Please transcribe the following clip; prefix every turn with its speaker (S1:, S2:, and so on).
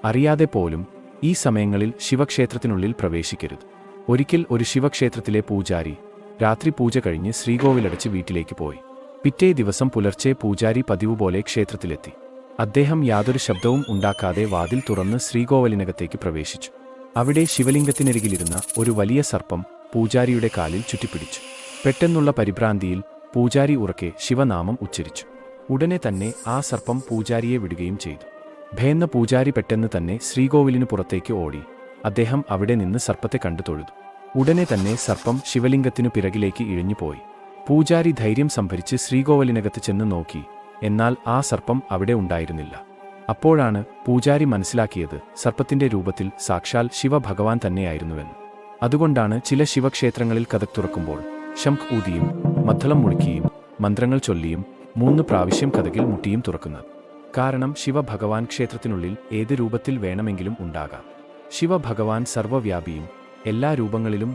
S1: അറിയാതെ പോലും ഈ സമയങ്ങളിൽ ശിവക്ഷേത്രത്തിനുള്ളിൽ പ്രവേശിക്കരുത്. ഒരിക്കൽ ഒരു ശിവക്ഷേത്രത്തിലെ പൂജാരി രാത്രി പൂജ കഴിഞ്ഞ് ശ്രീകോവിലടച്ച് വീട്ടിലേക്ക് പോയി. പിറ്റേ ദിവസം പുലർച്ചെ പൂജാരി പതിവുപോലെ ക്ഷേത്രത്തിലെത്തി. അദ്ദേഹം യാതൊരു ശബ്ദവും ഉണ്ടാക്കാതെ വാതിൽ തുറന്ന് ശ്രീകോവിലിനകത്തേക്ക് പ്രവേശിച്ചു. അവിടെ ശിവലിംഗത്തിനരികിലിരുന്ന ഒരു വലിയ സർപ്പം പൂജാരിയുടെ കാലിൽ ചുറ്റിപ്പിടിച്ചു. പെട്ടെന്നുള്ള പരിഭ്രാന്തിയിൽ പൂജാരി ഉറക്കെ ശിവനാമം ഉച്ചരിച്ചു. ഉടനെ തന്നെ ആ സർപ്പം പൂജാരിയെ വിടുകയും ചെയ്തു. ഭയന്ന പൂജാരി പെട്ടെന്ന് തന്നെ ശ്രീകോവിലിനു പുറത്തേക്ക് ഓടി. അദ്ദേഹം അവിടെ നിന്ന് സർപ്പത്തെ കണ്ടു തൊഴുതു. ഉടനെ തന്നെ സർപ്പം ശിവലിംഗത്തിനു പിറകിലേക്ക് ഇഴഞ്ഞുപോയി. പൂജാരി ധൈര്യം സംഭരിച്ച് ശ്രീകോവിലിനകത്ത് ചെന്ന് നോക്കി. എന്നാൽ ആ സർപ്പം അവിടെ ഉണ്ടായിരുന്നില്ല. അപ്പോഴാണ് പൂജാരി മനസ്സിലാക്കിയത് സർപ്പത്തിന്റെ രൂപത്തിൽ സാക്ഷാൽ ശിവഭഗവാൻ തന്നെയായിരുന്നുവെന്ന്. അതുകൊണ്ടാണ് ചില ശിവക്ഷേത്രങ്ങളിൽ കതക് തുറക്കുമ്പോൾ ശംഖ് ഊതിയും മദ്ദളം മുഴക്കിയും മന്ത്രങ്ങൾ ചൊല്ലിയും 3 പ്രാവശ്യം കതകിൽ മുട്ടിയും തുറക്കുന്നത്. കാരണം ശിവഭഗവാൻ ക്ഷേത്രത്തിനുള്ളിൽ ഏത് രൂപത്തിൽ വേണമെങ്കിലും ഉണ്ടാകാം. ശിവഭഗവാൻ സർവ്വവ്യാപിയും എല്ലാ രൂപങ്ങളിലും